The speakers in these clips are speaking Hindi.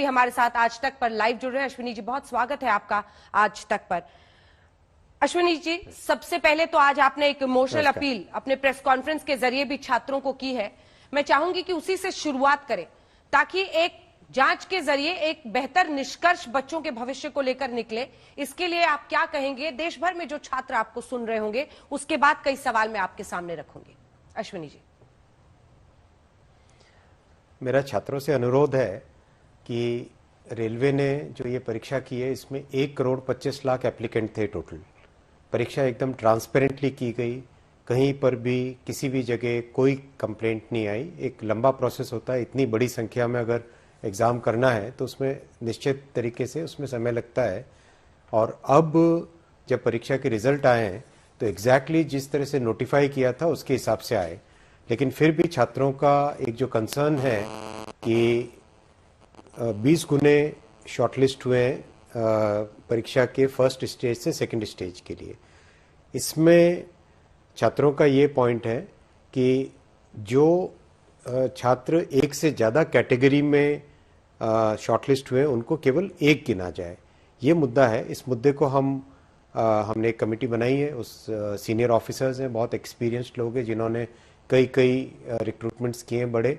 हमारे साथ आज तक पर लाइव जुड़ रहे हैं। अश्विनी जी, बहुत स्वागत है आपका आज तक पर। अश्विनी जी, सबसे पहले तो आज आपने एक इमोशनल अपील अपने प्रेस कॉन्फ्रेंस के जरिए भी छात्रों को की है। मैं चाहूंगी कि उसी से शुरुआत करें ताकि एक जांच के जरिए एक बेहतर निष्कर्ष बच्चों के भविष्य को लेकर निकले। इसके लिए आप क्या कहेंगे? देश भर में जो छात्र आपको सुन रहे होंगे, उसके बाद कई सवाल मैं आपके सामने रखूंगी। अश्विनी जी, मेरा छात्रों से अनुरोध है कि रेलवे ने जो ये परीक्षा की है, इसमें 1,25,00,000 एप्लीकेंट थे टोटल। परीक्षा एकदम ट्रांसपेरेंटली की गई, कहीं पर भी किसी भी जगह कोई कंप्लेंट नहीं आई। एक लंबा प्रोसेस होता है, इतनी बड़ी संख्या में अगर एग्ज़ाम करना है तो उसमें निश्चित तरीके से उसमें समय लगता है। और अब जब परीक्षा के रिजल्ट आए हैं तो एग्जैक्टली जिस तरह से नोटिफाई किया था उसके हिसाब से आए, लेकिन फिर भी छात्रों का एक जो कंसर्न है कि 20 गुने शॉर्टलिस्ट हुए परीक्षा के फर्स्ट स्टेज से सेकंड स्टेज के लिए। इसमें छात्रों का ये पॉइंट है कि जो छात्र एक से ज़्यादा कैटेगरी में शॉर्टलिस्ट हुए उनको केवल एक गिना जाए, ये मुद्दा है। इस मुद्दे को हमने एक कमेटी बनाई है, उस सीनियर ऑफिसर्स हैं, बहुत एक्सपीरियंस्ड लोग हैं जिन्होंने कई रिक्रूटमेंट्स किए हैं बड़े,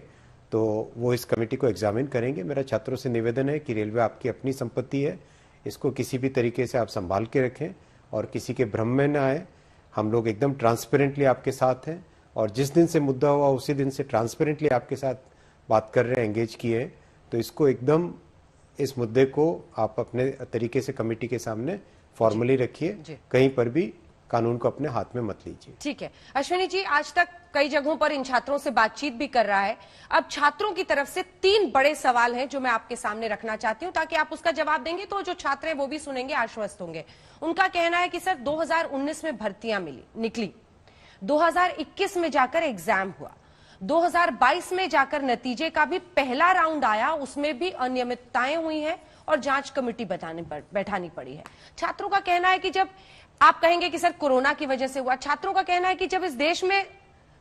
तो वो इस कमेटी को एग्जामिन करेंगे। मेरा छात्रों से निवेदन है कि रेलवे आपकी अपनी संपत्ति है, इसको किसी भी तरीके से आप संभाल के रखें और किसी के भ्रम में न आए। हम लोग एकदम ट्रांसपेरेंटली आपके साथ हैं और जिस दिन से मुद्दा हुआ उसी दिन से ट्रांसपेरेंटली आपके साथ बात कर रहे हैं, एंगेज किए हैं। तो इसको एकदम इस मुद्दे को आप अपने तरीके से कमेटी के सामने फॉर्मली रखिए, कहीं पर भी कानून को अपने हाथ में मत लीजिए। ठीक है अश्विनी जी, आज तक कई जगहों पर इन छात्रों से बातचीत भी कर रहा है। अब छात्रों की तरफ से 3 बड़े सवाल हैं जो मैं आपके सामने रखना चाहती हूं, ताकि आप उसका जवाब देंगे तो जो छात्र हैं वो भी सुनेंगे, आश्वस्त होंगे। उनका कहना है कि सर 2019 में भर्तियां निकली, 2021 में जाकर एग्जाम हुआ, 2022 में जाकर नतीजे का भी पहला राउंड आया, उसमें भी अनियमितताएं हुई हैं और जांच कमेटी बैठानी पड़ी है। छात्रों का कहना है कि जब आप कहेंगे कि सर कोरोना की वजह से हुआ, छात्रों का कहना है कि जब इस देश में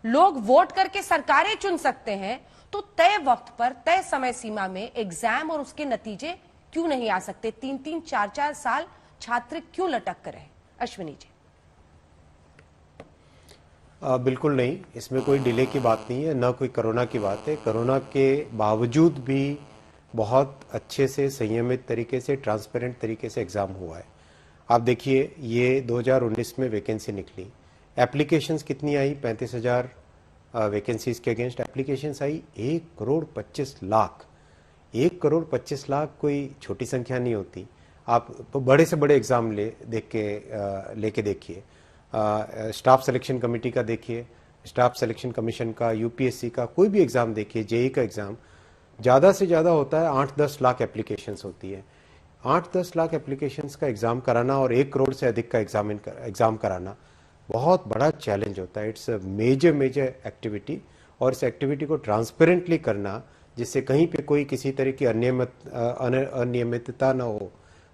लोग वोट करके सरकारें चुन सकते हैं तो तय वक्त पर तय समय सीमा में एग्जाम और उसके नतीजे क्यों नहीं आ सकते? 3-3, 4-4 साल छात्र क्यों लटक कर रहे? अश्विनी जी। बिल्कुल नहीं, इसमें कोई डिले की बात नहीं है, ना कोई कोरोना की बात है। कोरोना के बावजूद भी बहुत अच्छे से, संयमित तरीके से, ट्रांसपेरेंट तरीके से एग्जाम हुआ है। आप देखिए, ये 2019 में वैकेंसी निकली, एप्लीकेशंस कितनी आई? 35,000 वैकेंसीज के अगेंस्ट एप्लीकेशंस आई 1,25,00,000। 1,25,00,000 कोई छोटी संख्या नहीं होती। आप बड़े से बड़े एग्जाम लेके देखिए, स्टाफ सिलेक्शन कमेटी का देखिए, स्टाफ सिलेक्शन कमीशन का, यूपीएससी का, कोई भी एग्जाम देखिए, जेई का एग्जाम, ज़्यादा से ज़्यादा होता है 8-10 लाख एप्लीकेशंस होती है। 8-10 लाख एप्लीकेशंस का एग्जाम कराना और 1 करोड़ से अधिक का एग्जाम कराना बहुत बड़ा चैलेंज होता है। इट्स अ मेजर एक्टिविटी, और इस एक्टिविटी को ट्रांसपेरेंटली करना, जिससे कहीं पे कोई किसी तरह की अनियमितता ना हो,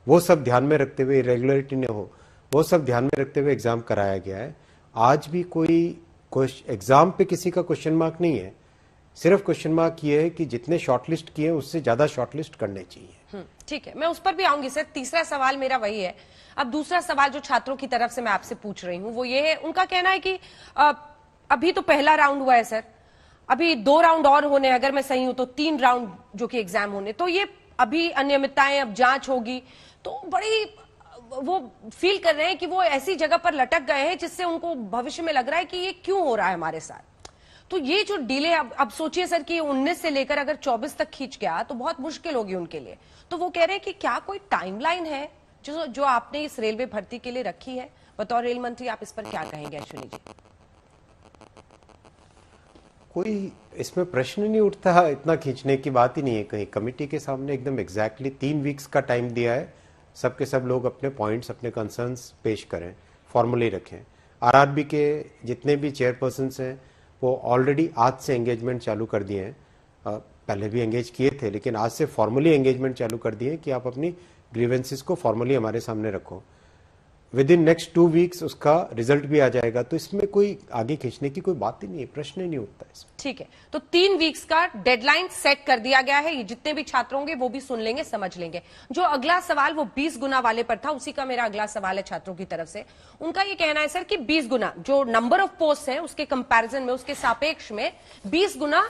वो सब ध्यान में रखते हुए, इरेगुलरिटी न हो, वो सब ध्यान में रखते हुए एग्जाम कराया गया है। आज भी कोई एग्जाम पे किसी का क्वेश्चन मार्क नहीं है, सिर्फ क्वेश्चन मार्क ये है कि जितने शॉर्टलिस्ट किए उससे ज्यादा शॉर्टलिस्ट करने चाहिए। ठीक है, मैं उस पर भी आऊंगी सर। तीसरा सवाल मेरा वही है। अब दूसरा सवाल जो छात्रों की तरफ से मैं आपसे पूछ रही हूं वो ये है, उनका कहना है कि अभी तो पहला राउंड हुआ है सर, अभी 2 राउंड और होने, अगर मैं सही हूं तो 3 राउंड जो कि एग्जाम होने, तो ये अभी अनियमितताएं, अब जांच होगी, तो बड़ी वो फील कर रहे हैं कि वो ऐसी जगह पर लटक गए हैं जिससे उनको भविष्य में लग रहा है कि ये क्यों हो रहा है हमारे साथ। तो ये जो डिले, अब सोचिए सर कि 19 से लेकर अगर 24 तक खींच गया तो बहुत मुश्किल होगी उनके लिए। तो वो कह रहे हैं कि क्या कोई टाइमलाइन है जो आपने इस रेलवे भर्ती के लिए रखी है? बतौर रेल मंत्री आप इस पर क्या कहेंगे अश्विनी जी? कोई इसमें प्रश्न नहीं उठता, इतना खींचने की बात ही नहीं है। कहीं कमेटी के सामने एकदम एग्जैक्टली 3 वीक्स का टाइम दिया है, सबके सब लोग अपने पॉइंट्स, अपने कंसर्न्स पेश करें, फॉर्मली रखें। आरआरबी के जितने भी चेयरपर्सन्स हैं वो ऑलरेडी आज से एंगेजमेंट चालू कर दिए हैं, पहले भी एंगेज किए थे, लेकिन आज से फॉर्मली एंगेजमेंट चालू कर दिए कि आप अपनी ग्रीवेंसेस को फॉर्मली हमारे सामने रखो। विद इन नेक्स्ट 2 वीक्स उसका रिजल्ट भी आ जाएगा, तो इसमें कोई आगे खींचने की कोई बात ही नहीं है, प्रश्न ही नहीं उठता इसमें। ठीक है, तो 3 वीक्स का डेडलाइन सेट कर दिया गया है। ये जितने भी छात्र होंगे वो भी सुन लेंगे, समझ लेंगे। जो अगला सवाल वो 20 गुना वाले पर था, उसी का मेरा अगला सवाल है छात्रों की तरफ से। उनका ये कहना है सर कि 20 गुना जो नंबर ऑफ पोस्ट है उसके कंपैरिजन में, उसके सापेक्ष में 20 गुना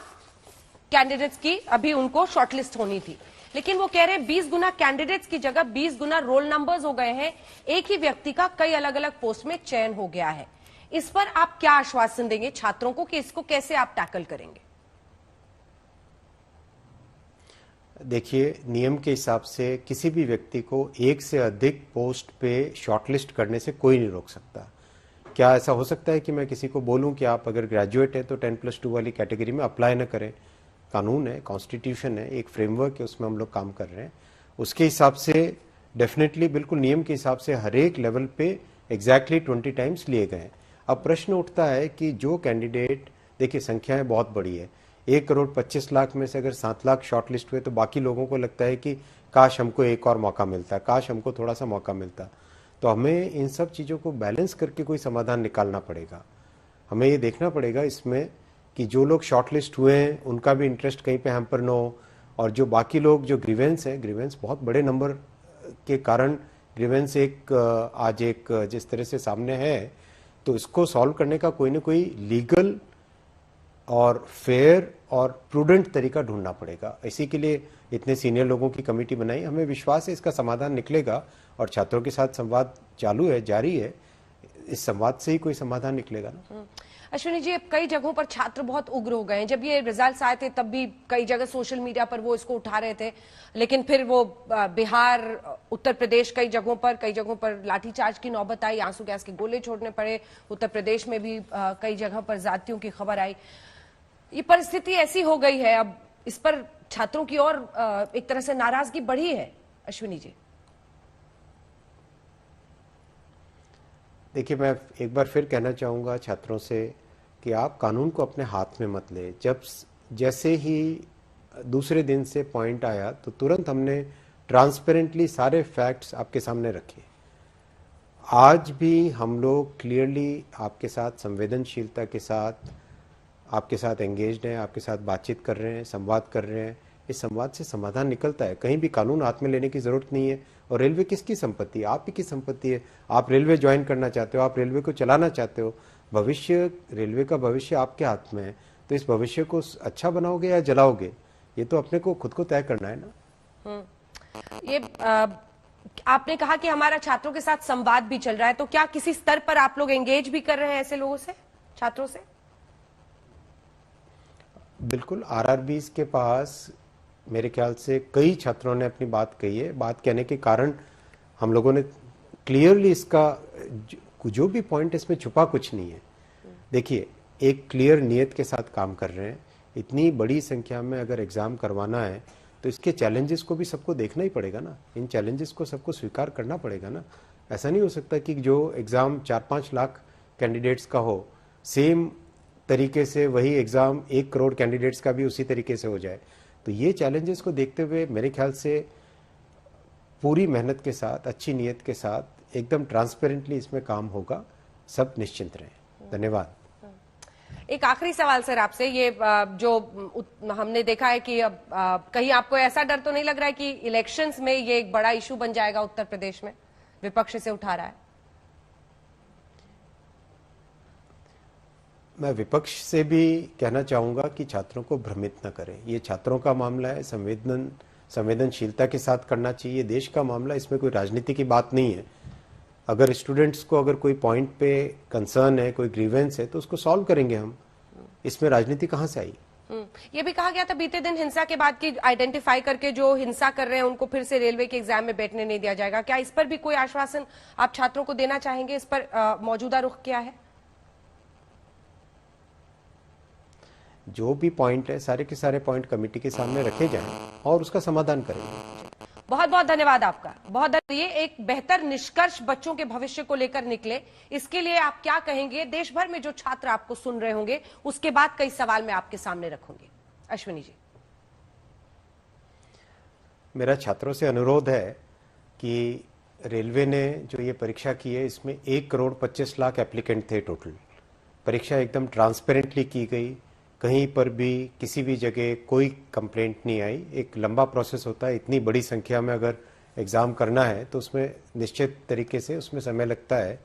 कैंडिडेट्स की अभी उनको शॉर्टलिस्ट होनी थी, लेकिन वो कह रहे हैं 20 गुना कैंडिडेट्स की जगह 20 गुना रोल नंबर्स हो गए हैं। एक ही व्यक्ति का कई अलग अलग पोस्ट में चयन हो गया है। इस पर आप क्या आश्वासन देंगे छात्रों को कि इसको कैसे आप टैकल करेंगे? देखिए, नियम के हिसाब से किसी भी व्यक्ति को एक से अधिक पोस्ट पे शॉर्टलिस्ट करने से कोई नहीं रोक सकता। क्या ऐसा हो सकता है कि मैं किसी को बोलूं कि आप अगर ग्रेजुएट है तो 10+2 वाली कैटेगरी में अप्लाई न करें? कानून है, कॉन्स्टिट्यूशन है, एक फ्रेमवर्क है, उसमें हम लोग काम कर रहे हैं। उसके हिसाब से डेफिनेटली, बिल्कुल नियम के हिसाब से हर एक लेवल पे एग्जैक्टली 20 टाइम्स लिए गए हैं। अब प्रश्न उठता है कि जो कैंडिडेट, देखिए संख्याएं बहुत बड़ी है, 1,25,00,000 में से अगर 7 लाख शॉर्ट लिस्ट हुए तो बाकी लोगों को लगता है कि काश हमको एक और मौका मिलता, काश हमको थोड़ा सा मौका मिलता। तो हमें इन सब चीज़ों को बैलेंस करके कोई समाधान निकालना पड़ेगा। हमें ये देखना पड़ेगा इसमें कि जो लोग शॉर्टलिस्ट हुए हैं उनका भी इंटरेस्ट कहीं पे हैम्पर न हो, और जो बाकी लोग जो ग्रीवेंस है, ग्रीवेंस बहुत बड़े नंबर के कारण ग्रीवेंस आज एक जिस तरह से सामने है, तो इसको सॉल्व करने का कोई ना कोई लीगल और फेयर और प्रूडेंट तरीका ढूंढना पड़ेगा। इसी के लिए इतने सीनियर लोगों की कमेटी बनाई। हमें विश्वास है इसका समाधान निकलेगा, और छात्रों के साथ संवाद चालू है, जारी है। इस संवाद से ही कोई समाधान निकलेगा ना। अश्विनी जी, कई जगहों पर छात्र बहुत उग्र हो गए हैं। जब ये रिजल्ट्स आए थे तब भी कई जगह सोशल मीडिया पर वो इसको उठा रहे थे, लेकिन फिर वो बिहार, उत्तर प्रदेश, कई जगहों पर लाठीचार्ज की नौबत आई, आंसू गैस के गोले छोड़ने पड़े। उत्तर प्रदेश में भी कई जगह पर जातियों की खबर आई। ये परिस्थिति ऐसी हो गई है, अब इस पर छात्रों की और एक तरह से नाराजगी बढ़ी है। अश्विनी जी, देखिए, मैं एक बार फिर कहना चाहूँगा छात्रों से कि आप कानून को अपने हाथ में मत ले। जैसे ही दूसरे दिन से पॉइंट आया तो तुरंत हमने ट्रांसपेरेंटली सारे फैक्ट्स आपके सामने रखे। आज भी हम लोग क्लियरली आपके साथ, संवेदनशीलता के साथ आपके साथ एंगेज्ड हैं, आपके साथ बातचीत कर रहे हैं, संवाद कर रहे हैं। इस संवाद से समाधान निकलता है। कहीं भी कानून हाथ में लेने की जरूरत नहीं है। और रेलवे किसकी संपत्ति है? आप ही की संपत्ति है। आप रेलवे ज्वाइन करना चाहते हो, आप रेलवे को चलाना चाहते हो, भविष्य, रेलवे का भविष्य आपके हाथ में है। तो इस भविष्य को अच्छा बनाओगे या जलाओगे, ये तो अपने को खुद को तय करना है ना। ये आपने कहा कि हमारा छात्रों के साथ संवाद भी चल रहा है, तो क्या किसी स्तर पर आप लोग एंगेज भी कर रहे हैं ऐसे लोगों से, छात्रों से? बिल्कुल, आरआरबीज के पास मेरे ख्याल से कई छात्रों ने अपनी बात कही है। बात कहने के कारण हम लोगों ने क्लियरली इसका जो भी पॉइंट, इसमें छुपा कुछ नहीं है। देखिए, एक क्लियर नियत के साथ काम कर रहे हैं। इतनी बड़ी संख्या में अगर एग्जाम करवाना है तो इसके चैलेंजेस को भी सबको देखना ही पड़ेगा ना। इन चैलेंजेस को सबको स्वीकार करना पड़ेगा ना। ऐसा नहीं हो सकता कि जो एग्जाम 4-5 लाख कैंडिडेट्स का हो, सेम तरीके से वही एग्जाम 1 करोड़ कैंडिडेट्स का भी उसी तरीके से हो जाए। तो ये चैलेंजेस को देखते हुए मेरे ख्याल से पूरी मेहनत के साथ, अच्छी नीयत के साथ, एकदम ट्रांसपेरेंटली इसमें काम होगा। सब निश्चिंत रहें। धन्यवाद। एक आखिरी सवाल सर आपसे, ये जो हमने देखा है कि अब कहीं आपको ऐसा डर तो नहीं लग रहा है कि इलेक्शंस में ये एक बड़ा इशू बन जाएगा उत्तर प्रदेश में, विपक्ष से उठा रहा है? मैं विपक्ष से भी कहना चाहूंगा कि छात्रों को भ्रमित न करें। ये छात्रों का मामला है, संवेदनशीलता के साथ करना चाहिए। देश का मामला, इसमें कोई राजनीति की बात नहीं है। अगर स्टूडेंट्स को अगर कोई पॉइंट पे कंसर्न है, कोई ग्रीवेंस है, तो उसको सॉल्व करेंगे हम। इसमें राजनीति कहां से आई? ये भी कहा गया था बीते दिन हिंसा के बाद की आइडेंटिफाई करके जो हिंसा कर रहे हैं उनको फिर से रेलवे के एग्जाम में बैठने नहीं दिया जाएगा। क्या इस पर भी कोई आश्वासन आप छात्रों को देना चाहेंगे? इस पर मौजूदा रुख क्या है? जो भी पॉइंट है, सारे के सारे पॉइंट कमेटी के सामने रखे जाएं और उसका समाधान करेंगे। बहुत बहुत धन्यवाद आपका। बहुत ये एक बेहतर निष्कर्ष बच्चों के भविष्य को लेकर निकले, इसके लिए आप क्या कहेंगे? देश भर में जो छात्र आपको सुन रहे होंगे, उसके बाद कई सवाल मैं आपके सामने रखूंगी। अश्विनी जी, मेरा छात्रों से अनुरोध है कि रेलवे ने जो ये परीक्षा की है इसमें 1,25,00,000 एप्लीकेंट थे टोटल। परीक्षा एकदम ट्रांसपेरेंटली की गई, कहीं पर भी किसी भी जगह कोई कंप्लेंट नहीं आई। एक लंबा प्रोसेस होता है, इतनी बड़ी संख्या में अगर एग्ज़ाम करना है तो उसमें निश्चित तरीके से उसमें समय लगता है।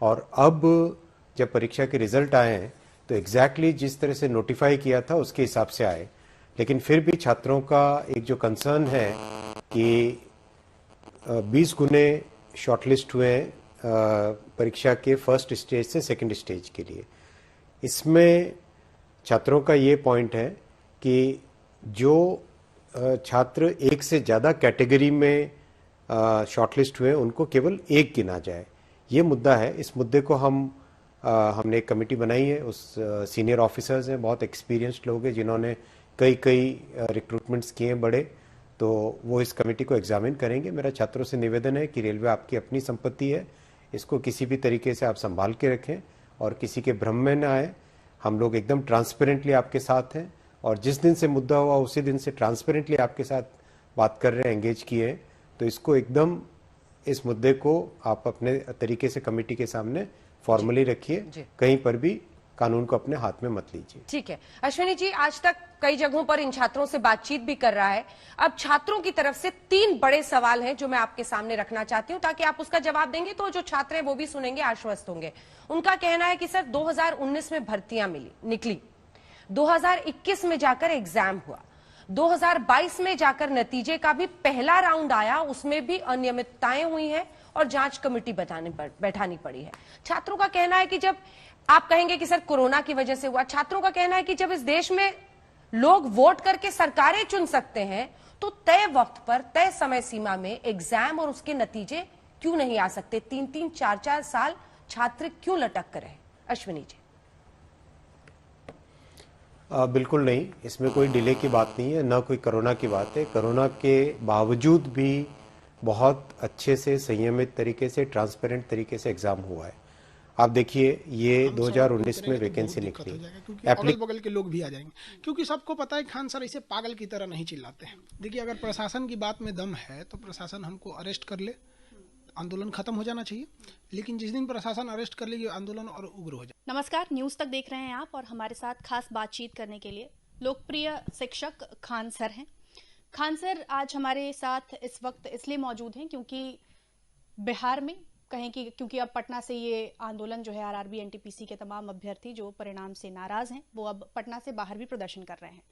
और अब जब परीक्षा के रिजल्ट आए हैं तो एग्जैक्टली जिस तरह से नोटिफाई किया था उसके हिसाब से आए, लेकिन फिर भी छात्रों का एक जो कंसर्न है कि 20 गुने शॉर्टलिस्ट हुए परीक्षा के फर्स्ट स्टेज से सेकंड स्टेज के लिए। इसमें छात्रों का ये पॉइंट है कि जो छात्र एक से ज़्यादा कैटेगरी में शॉर्टलिस्ट हुए उनको केवल एक गिना जाए, ये मुद्दा है। इस मुद्दे को हमने एक कमेटी बनाई है, उस सीनियर ऑफिसर्स हैं, बहुत एक्सपीरियंस्ड लोग हैं जिन्होंने कई रिक्रूटमेंट्स किए हैं बड़े, तो वो इस कमेटी को एग्जामिन करेंगे। मेरा छात्रों से निवेदन है कि रेलवे आपकी अपनी संपत्ति है, इसको किसी भी तरीके से आप संभाल के रखें और किसी के भ्रम में न आए। हम लोग एकदम ट्रांसपेरेंटली आपके साथ हैं और जिस दिन से मुद्दा हुआ उसी दिन से ट्रांसपेरेंटली आपके साथ बात कर रहे हैं, एंगेज किए हैं। तो इसको एकदम इस मुद्दे को आप अपने तरीके से कमेटी के सामने फॉर्मली रखिए, कहीं पर भी कानून को अपने हाथ में मत लीजिए। ठीक है अश्विनी जी, आज तक कई जगहों पर इन छात्रों से बातचीत भी कर रहा है। अब छात्रों की तरफ से 3 बड़े सवाल हैं जो मैं आपके सामने रखना चाहती हूं, ताकि आप उसका जवाब देंगे तो जो छात्र हैं वो भी सुनेंगे, आश्वस्त होंगे। उनका कहना है कि सर 2019 में भर्तियां निकली, 2021 में जाकर एग्जाम हुआ, 2022 में जाकर नतीजे का भी पहला राउंड आया, उसमें भी अनियमितताएं हुई हैं और जांच कमेटी बैठानी पड़ी है। छात्रों का कहना है कि जब आप कहेंगे कि सर कोरोना की वजह से हुआ, छात्रों का कहना है कि जब इस देश में लोग वोट करके सरकारें चुन सकते हैं तो तय वक्त पर तय समय सीमा में एग्जाम और उसके नतीजे क्यों नहीं आ सकते? 3-3, 4-4 साल छात्र क्यों लटक कर रहे? अश्विनी जी। बिल्कुल नहीं, इसमें कोई डिले की बात नहीं है, ना कोई कोरोना की बात है। कोरोना के बावजूद भी बहुत अच्छे से संयमित तरीके से ट्रांसपेरेंट तरीके से एग्जाम हुआ है। आप देखिए ये 2019 में वैकेंसी निकली, अगल बगल के लोग भी आ जाएंगे, क्योंकि सबको पता है खान सर ऐसे पागल की तरह नहीं चिल्लाते हैं। देखिए अगर प्रशासन की बात में दम है तो प्रशासन हमको अरेस्ट कर ले, आंदोलन खत्म हो जाना चाहिए। लेकिन जिस दिन प्रशासन अरेस्ट कर लेगी आंदोलन और उग्र हो जाए। नमस्कार, न्यूज तक देख रहे हैं आप और हमारे साथ खास बातचीत करने के लिए लोकप्रिय शिक्षक खान सर हैं। खान सर आज हमारे साथ इस वक्त इसलिए मौजूद हैं क्योंकि बिहार में कहें कि क्योंकि अब पटना से ये आंदोलन जो है आरआरबी एनटीपीसी के तमाम अभ्यर्थी जो परिणाम से नाराज हैं वो अब पटना से बाहर भी प्रदर्शन कर रहे हैं।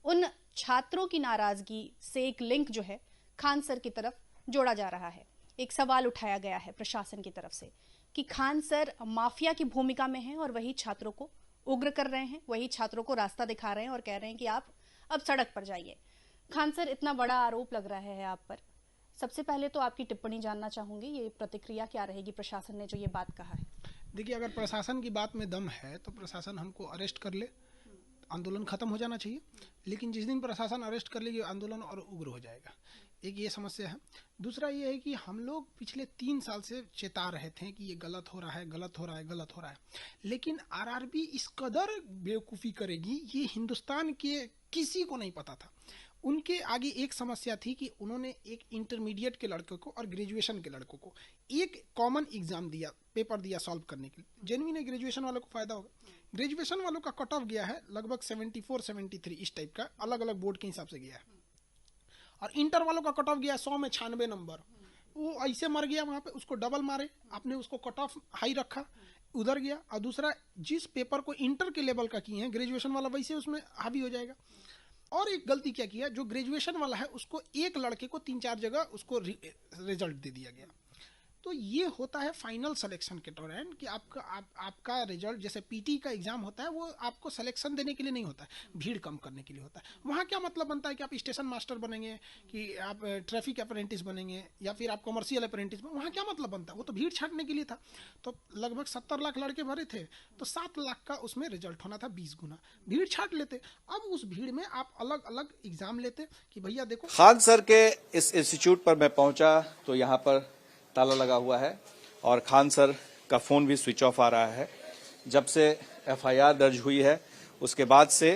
उन छात्रों की नाराजगी से एक लिंक जो है खान सर की तरफ जोड़ा जा रहा है। एक सवाल उठाया गया है प्रशासन की तरफ से कि खान सर माफिया की भूमिका में हैं और वही छात्रों को उग्र कर रहे हैं, वही छात्रों को रास्ता दिखा रहे हैं और कह रहे हैं कि आप अब सड़क पर जाइए। खान सर, इतना बड़ा आरोप लग रहा है आप पर, सबसे पहले तो आपकी टिप्पणी जानना चाहूंगी, ये प्रतिक्रिया क्या रहेगी प्रशासन ने जो ये बात कहा है? देखिए अगर प्रशासन की बात में दम है तो प्रशासन हमको अरेस्ट कर ले, आंदोलन खत्म हो जाना चाहिए। लेकिन जिस दिन प्रशासन अरेस्ट कर लेगी आंदोलन और उग्र हो जाएगा। एक ये समस्या है। दूसरा ये है कि हम लोग पिछले 3 साल से चेता रहे थे कि ये गलत हो रहा है, गलत हो रहा है, गलत हो रहा है, लेकिन आरआरबी इस कदर बेवकूफ़ी करेगी ये हिंदुस्तान के किसी को नहीं पता था। उनके आगे एक समस्या थी कि उन्होंने एक इंटरमीडिएट के लड़कों को और ग्रेजुएशन के लड़कों को एक कॉमन एग्जाम दिया, पेपर दिया सॉल्व करने के लिए। जेन्युइन ग्रेजुएशन वालों को फायदा होगा। ग्रेजुएशन वालों का कट ऑफ गया है लगभग 74-73 इस टाइप का, अलग अलग बोर्ड के हिसाब से गया है। और इंटर वालों का कट ऑफ गया 100 में 96 नंबर। वो ऐसे मर गया वहां पे, उसको डबल मारे, आपने उसको कट ऑफ हाई रखा, उधर गया। और दूसरा, जिस पेपर को इंटर के लेवल का किए हैं ग्रेजुएशन वाला वैसे उसमें हावी हो जाएगा। और एक गलती क्या किया, जो ग्रेजुएशन वाला है उसको एक लड़के को 3-4 जगह उसको रिजल्ट दे दिया गया। तो ये होता है फाइनल सिलेक्शन के दौरान कि आपका रिजल्ट, जैसे पीटी का एग्जाम होता है वो आपको सिलेक्शन देने के लिए नहीं होता है, भीड़ कम करने के लिए होता है। वहाँ क्या मतलब बनता है कि आप स्टेशन मास्टर बनेंगे, कि आप ट्रैफिक अप्रेंटिस बनेंगे, या फिर आप कमर्शियल अप्रेंटिस बनेंगे, वहाँ क्या मतलब बनता है? वो तो भीड़ छाटने के लिए था। तो लगभग 70 लाख लड़के भरे थे तो 7 लाख का उसमें रिजल्ट होना था 20 गुना, भीड़ छाट लेते। अब उस भीड़ में आप अलग अलग एग्जाम लेते कि भैया देखो। खान सर के इस इंस्टीट्यूट पर मैं पहुंचा तो यहाँ पर ताला लगा हुआ है और खान सर का फोन भी स्विच ऑफ आ रहा है। जब से एफआईआर दर्ज हुई है उसके बाद से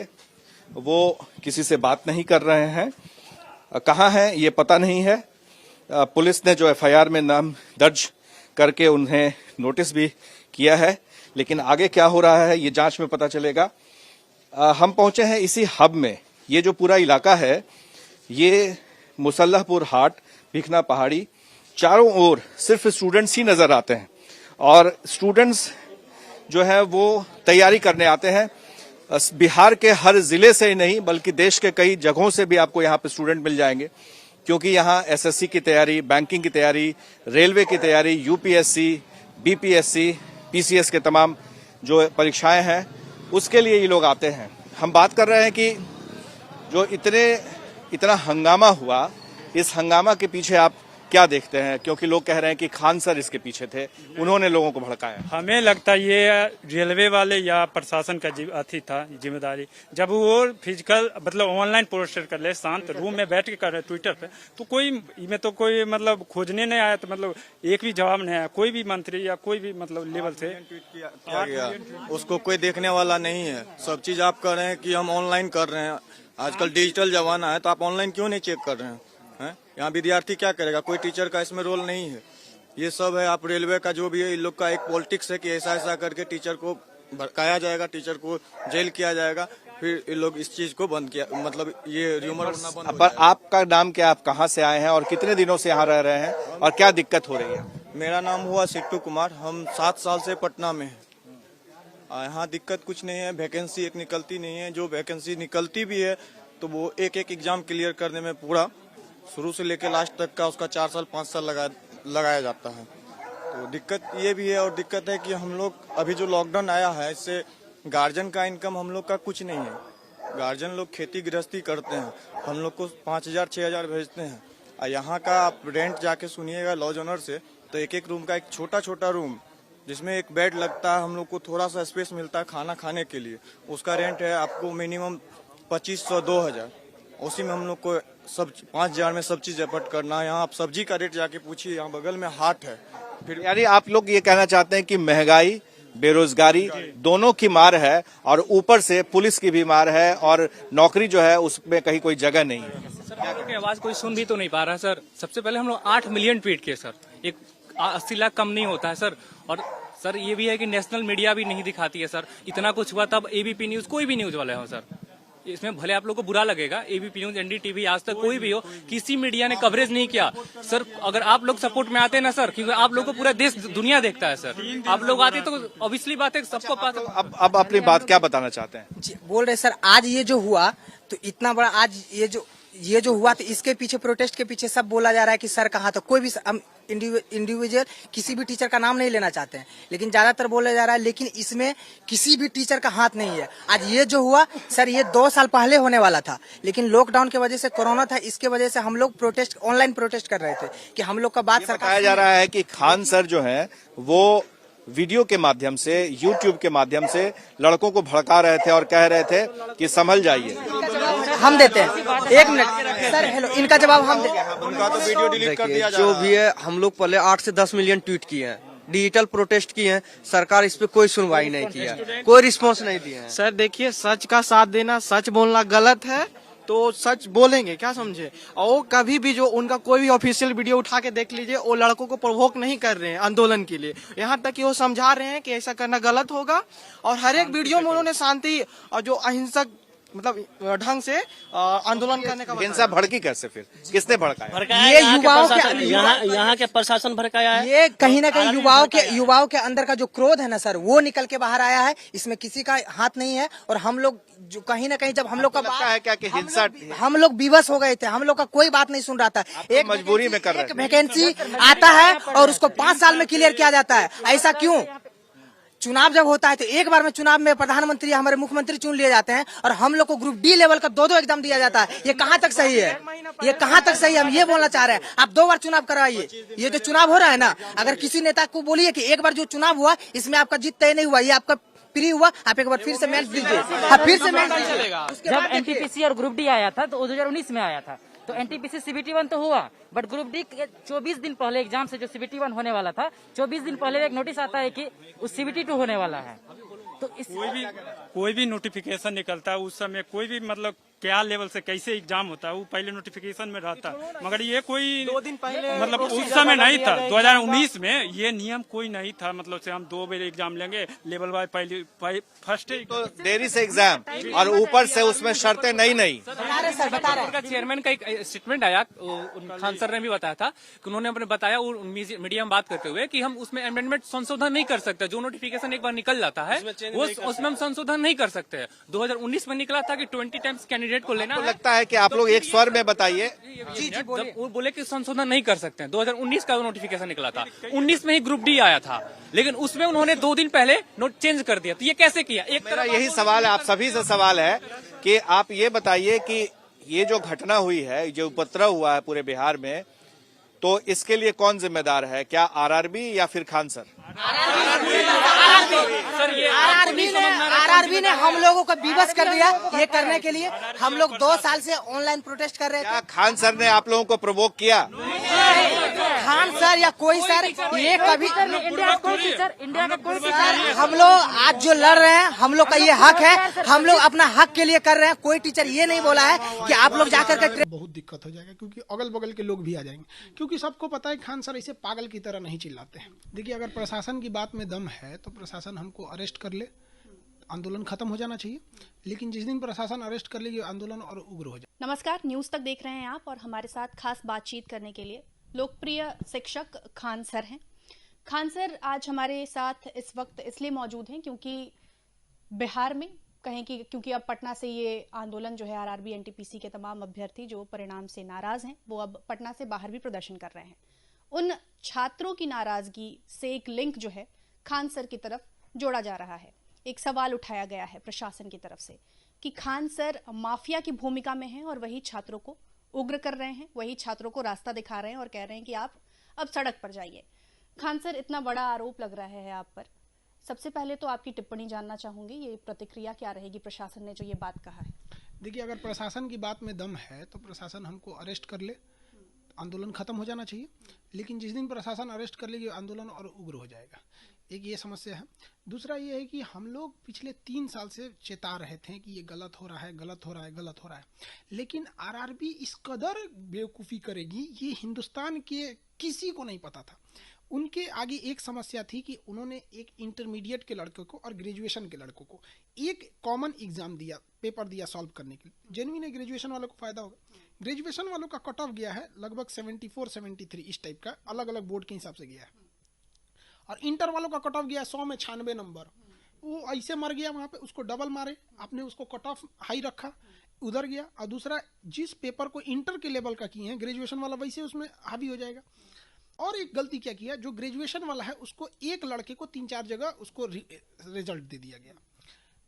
वो किसी से बात नहीं कर रहे हैं, कहाँ हैं ये पता नहीं है। पुलिस ने जो एफआईआर में नाम दर्ज करके उन्हें नोटिस भी किया है, लेकिन आगे क्या हो रहा है ये जांच में पता चलेगा। हम पहुंचे हैं इसी हब में। ये जो पूरा इलाका है ये मुसल्लहपुर हाट, भिखना पहाड़ी, चारों ओर सिर्फ स्टूडेंट्स ही नजर आते हैं और स्टूडेंट्स जो है वो तैयारी करने आते हैं। बिहार के हर जिले से ही नहीं बल्कि देश के कई जगहों से भी आपको यहाँ पे स्टूडेंट मिल जाएंगे, क्योंकि यहाँ एसएससी की तैयारी, बैंकिंग की तैयारी, रेलवे की तैयारी, यूपीएससी, बीपीएससी, पीसीएस के तमाम जो परीक्षाएं हैं उसके लिए ये लोग आते हैं। हम बात कर रहे हैं कि जो इतना हंगामा हुआ, इस हंगामा के पीछे आप क्या देखते हैं? क्योंकि लोग कह रहे हैं कि खान सर इसके पीछे थे, उन्होंने लोगों को भड़काया। हमें लगता है ये रेलवे वाले या प्रशासन का अथी था जिम्मेदारी। जब वो फिजिकल मतलब ऑनलाइन पोस्टर कर ले, शांत रूम में बैठ के कर रहे ट्विटर पे, तो कोई इनमें तो कोई मतलब खोजने नहीं आया, तो मतलब एक भी जवाब नहीं आया। कोई भी मंत्री या कोई भी मतलब लेवल से किया गया, उसको कोई देखने वाला नहीं है। सब चीज आप कर रहे हैं कि हम ऑनलाइन कर रहे हैं। आजकल डिजिटल जमाना है, तो आप ऑनलाइन क्यों नहीं चेक कर रहे हैं? यहाँ विद्यार्थी क्या करेगा? कोई टीचर का इसमें रोल नहीं है। ये सब है आप रेलवे का जो भी है, इन लोग का एक पॉलिटिक्स है कि ऐसा करके टीचर को भड़काया जाएगा, टीचर को जेल किया जाएगा, फिर इन लोग इस चीज को बंद किया, मतलब ये र्यूमर होना बंद। पर आपका नाम क्या, आप कहाँ से आए हैं और कितने दिनों से यहाँ रह रहे हैं और क्या दिक्कत हो रही है? मेरा नाम हुआ सिट्टू कुमार, हम 7 साल से पटना में हैं। यहाँ दिक्कत कुछ नहीं है, वैकेंसी एक निकलती नहीं है। जो वैकेंसी निकलती भी है तो वो एक एग्जाम क्लियर करने में पूरा शुरू से लेकर लास्ट तक का उसका 4 साल 5 साल लगाया जाता है। तो दिक्कत ये भी है, और दिक्कत है कि हम लोग अभी जो लॉकडाउन आया है इससे गार्जियन का इनकम हम लोग का कुछ नहीं है। गार्जियन लोग खेती गृहस्थी करते हैं, हम लोग को 5,000 6,000 भेजते हैं। और यहाँ का आप रेंट जाके सुनिएगा लॉज ओनर से, तो एक रूम का एक छोटा रूम जिसमें एक बेड लगता है, हम लोग को थोड़ा सा स्पेस मिलता है खाना खाने के लिए, उसका रेंट है आपको मिनिमम 2500 2,000। उसी में हम लोग को सब 5,000 में सब चीज एफर्ट करना है। यहाँ आप सब्जी का रेट जाके पूछिए, यहाँ बगल में हाट है। फिर यानी आप लोग ये कहना चाहते हैं कि महंगाई, बेरोजगारी दोनों की मार है और ऊपर से पुलिस की भी मार है और नौकरी जो है उसमें कहीं कोई जगह नहीं है। सर हम लोग की आवाज कोई सुन भी तो नहीं पा रहा है सर। सबसे पहले हम लोग 8 मिलियन ट्वीट किए सर, एक 80 लाख कम नहीं होता है सर। और सर ये भी है कि नेशनल मीडिया भी नहीं दिखाती है सर। इतना कुछ हुआ तब एबीपी न्यूज, कोई भी न्यूज वाले हो सर, इसमें भले आप लोग को बुरा लगेगा, एबीपी न्यूज, एनडीटीवी, आज तक कोई भी हो, किसी मीडिया ने कवरेज नहीं किया सर। अगर आप लोग सपोर्ट में आते हैं ना सर, क्योंकि आप लोग को पूरा देश दुनिया देखता है सर, आप लोग आते तो ऑब्वियसली बात है सबको पता। अब अपनी बात क्या बताना चाहते हैं? बोल रहे सर, आज ये जो हुआ तो इतना बड़ा, आज ये जो हुआ तो इसके पीछे, प्रोटेस्ट के पीछे सब बोला जा रहा है कि सर कहाँ, तो कोई भी हम इंडिविजुअल किसी भी टीचर का नाम नहीं लेना चाहते हैं, लेकिन ज्यादातर बोला जा रहा है, लेकिन इसमें किसी भी टीचर का हाथ नहीं है। आज ये जो हुआ सर, ये 2 साल पहले होने वाला था, लेकिन लॉकडाउन की वजह से, कोरोना था, इसके वजह से हम लोग प्रोटेस्ट, ऑनलाइन प्रोटेस्ट कर रहे थे कि हम लोग का बात सरकार। बताया जा रहा है कि खान सर जो है वो वीडियो के माध्यम से, यूट्यूब के माध्यम से लड़कों को भड़का रहे थे और कह रहे थे कि संभल जाइए। हम देते हैं 1 मिनट सर, हेलो, इनका जवाब हम देते हैं। उनका तो वीडियो डिलीट कर दिया जो भी है, हम लोग पहले 8 से 10 मिलियन ट्वीट किए हैं, डिजिटल प्रोटेस्ट किए हैं, सरकार इस पे कोई सुनवाई नहीं किया, कोई रिस्पॉन्स नहीं दिया है। सर देखिए, सच का साथ देना, सच बोलना गलत है तो सच बोलेंगे, क्या समझे। और कभी भी जो उनका कोई भी ऑफिशियल वीडियो उठा के देख लीजिए, वो लड़कों को प्रोवोक नहीं कर रहे हैं आंदोलन के लिए, यहाँ तक कि वो समझा रहे हैं कि ऐसा करना गलत होगा। और हर एक वीडियो में उन्होंने शांति और जो अहिंसक मतलब ढंग से आंदोलन करने का। हिंसा भड़की कैसे, फिर किसने भड़काया? ये युवाओं के, यहाँ के प्रशासन भड़काया है। ये कहीं ना कहीं युवाओं के अंदर का जो क्रोध है ना सर, वो निकल के बाहर आया है, इसमें किसी का हाथ नहीं है। और हम लोग जो कहीं ना कहीं, जब हम लोग का लगता है क्या कि हिंसा, हम लोग विवश हो गए थे, हम लोग का कोई बात नहीं सुन रहा था। एक मजबूरी में कर रहे थे। वैकेंसी आता है और उसको 5 साल में क्लियर किया जाता है, ऐसा क्यों? चुनाव जब होता है तो एक बार में चुनाव में प्रधानमंत्री, हमारे मुख्यमंत्री चुन लिए जाते हैं, और हम लोग को ग्रुप डी लेवल का 2-2 एग्जाम दिया जाता है। ये कहाँ तक सही है? ये कहाँ तक सही है? हम ये बोलना चाह रहे हैं, आप 2 बार चुनाव करवाइए। ये जो चुनाव हो रहा है ना, अगर किसी नेता को बोलिए कि एक बार जो चुनाव हुआ इसमें आपका जीत तय नहीं हुआ, ये आपका प्री हुआ, आप एक बार फिर से मेंस दीजिए, फिर से मेंस दीजिए। जब एनटीपीसी और ग्रुप डी आया था तो 2019 में आया था, तो एनटीपीसी सीबीटी 1 तो हुआ, बट ग्रुप डी 24 दिन पहले एग्जाम से जो सीबीटी 1 होने वाला था, 24 दिन पहले एक नोटिस आता है कि उस सीबीटी 2 होने वाला है। तो कोई भी नोटिफिकेशन निकलता है उस समय कोई भी मतलब क्या लेवल से कैसे एग्जाम होता है वो पहले नोटिफिकेशन में रहता, मगर ये कोई 2 दिन पहले मतलब उस समय नहीं था। 2019 में ये नियम कोई नहीं था, मतलब से हम 2 बार एग्जाम लेंगे लेवल वाइज, पहले फर्स्ट तो देरी से एग्जाम और ऊपर से उसमें शर्तें नहीं का चेयरमैन का एक स्टेटमेंट आया, खान सर ने भी बताया था कि उन्होंने अपने बताया मीडिया में बात करते हुए कि हम उसमें अमेंडमेंट संशोधन नहीं कर सकते। जो नोटिफिकेशन एक बार निकल जाता है वो उसमें हम संशोधन नहीं कर सकते। 2019 में निकला था कि 20 टाइम्स कैंडिडेट को लेना लगता है कि आप लोग एक स्वर में बताइए। जब वो बोले कि संशोधन नहीं कर सकते हैं, 2019 का नोटिफिकेशन निकला था, 19 में ही ग्रुप डी आया था, लेकिन उसमें उन्होंने 2 दिन पहले नोट चेंज कर दिया। तो ये कैसे किया? एक मेरा यही सवाल है, आप सभी से सवाल है कि आप ये बताइए कि ये जो घटना हुई है, जो उपद्रव हुआ है पूरे बिहार में, तो इसके लिए कौन जिम्मेदार है? क्या आरआरबी या फिर खान सर? आरआरबी ने हम लोगों को विवश कर दिया ये करने के लिए। हम लोग 2 साल से ऑनलाइन प्रोटेस्ट कर रहे थे। क्या खान सर ने आप लोगों को प्रोवोक किया? खान सर या कोई सर ये कभी इंडिया का कोई सर, हम लोग आज जो लड़ रहे हैं हम लोग का ये हक है, हम लोग अपना हक के लिए कर रहे हैं। कोई टीचर ये नहीं बोला है कि आप लोग जाकर के बहुत दिक्कत हो जाएगा, क्योंकि अगल बगल के लोग भी आ जाएंगे, क्योंकि सबको पता है खान सर ऐसे पागल की तरह नहीं चिल्लाते हैं। देखिए, अगर प्रशासन की बात में दम है तो प्रशासन हमको अरेस्ट कर ले, आंदोलन खत्म हो जाना चाहिए। लेकिन जिस दिन प्रशासन अरेस्ट कर लेगी आंदोलन और उग्र हो जाए। नमस्कार, न्यूज तक देख रहे हैं आप, और हमारे साथ खास बातचीत करने के लिए लोकप्रिय शिक्षक खान सर हैं। खान सर आज हमारे साथ इस वक्त इसलिए मौजूद हैं क्योंकि बिहार में कहें कि क्योंकि अब पटना से ये आंदोलन जो है आरआरबी एनटीपीसी के तमाम अभ्यर्थी जो परिणाम से नाराज हैं वो अब पटना से बाहर भी प्रदर्शन कर रहे हैं। उन छात्रों की नाराजगी से एक लिंक जो है खान सर की तरफ जोड़ा जा रहा है। एक सवाल उठाया गया है प्रशासन की तरफ से कि खान सर माफिया की भूमिका में हैं और वही छात्रों को उग्र कर रहे हैं, वही छात्रों को रास्ता दिखा रहे हैं और कह रहे हैं कि आप अब सड़क पर जाइए। खान सर, इतना बड़ा आरोप लग रहा है आप पर, सबसे पहले तो आपकी टिप्पणी जानना चाहूंगी, ये प्रतिक्रिया क्या रहेगी प्रशासन ने जो ये बात कहा है? देखिए, अगर प्रशासन की बात में दम है तो प्रशासन हमको अरेस्ट कर ले, आंदोलन खत्म हो जाना चाहिए। लेकिन जिस दिन प्रशासन अरेस्ट कर लेगी आंदोलन और उग्र हो जाएगा। एक ये समस्या है। दूसरा ये है कि हम लोग पिछले 3 साल से चेता रहे थे कि ये गलत हो रहा है, गलत हो रहा है, गलत हो रहा है। लेकिन आरआरबी इस कदर बेवकूफ़ी करेगी ये हिंदुस्तान के किसी को नहीं पता था। उनके आगे एक समस्या थी कि उन्होंने एक इंटरमीडिएट के लड़कों को और ग्रेजुएशन के लड़कों को एक कॉमन एग्जाम दिया, पेपर दिया सॉल्व करने के लिए। जेन्युइन है, ग्रेजुएशन वालों को फायदा होगा। ग्रेजुएशन वालों का कट ऑफ गया है लगभग 74-73 इस टाइप का, अलग अलग बोर्ड के हिसाब से गया है। और इंटर वालों का कट ऑफ गया 100 में 96 नंबर। वो ऐसे मर गया वहां पे, उसको डबल मारे, आपने उसको कट ऑफ हाई रखा, उधर गया। और दूसरा, जिस पेपर को इंटर के लेवल का किए हैं ग्रेजुएशन वाला वैसे उसमें हावी हो जाएगा। और एक गलती क्या किया, जो ग्रेजुएशन वाला है उसको एक लड़के को 3-4 जगह उसको रिजल्ट दे दिया गया।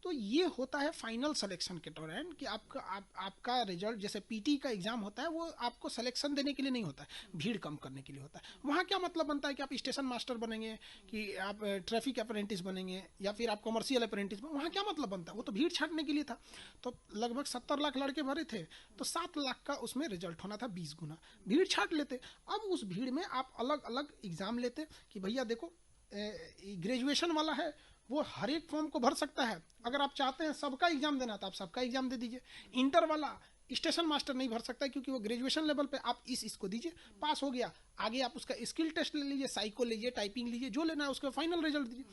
तो ये होता है फाइनल सिलेक्शन के दौरान कि आपका रिजल्ट, जैसे पीटी का एग्जाम होता है वो आपको सिलेक्शन देने के लिए नहीं होता है, भीड़ कम करने के लिए होता है। वहाँ क्या मतलब बनता है कि आप स्टेशन मास्टर बनेंगे, कि आप ट्रैफिक अप्रेंटिस बनेंगे, या फिर आप कमर्शियल अप्रेंटिस बनेंगे, वहाँ क्या मतलब बनता है? वो तो भीड़ छाटने के लिए था। तो लगभग 70 लाख लड़के भरे थे, तो 7 लाख का उसमें रिजल्ट होना था 20 गुना। भीड़ छाट लेते। अब उस भीड़ में आप अलग अलग एग्जाम लेते कि भैया देखो ग्रेजुएशन वाला है वो हर एक फॉर्म को भर सकता है, अगर आप चाहते हैं सबका एग्जाम देना तो आप सबका एग्जाम दे दीजिए। इंटर वाला स्टेशन मास्टर नहीं भर सकता क्योंकि वो ग्रेजुएशन लेवल पे, आप इसको दीजिए, पास हो गया, आगे आप उसका स्किल टेस्ट ले लीजिए, साइको लीजिए, टाइपिंग लीजिए, जो लेना है उसका फाइनल रिजल्ट दीजिए।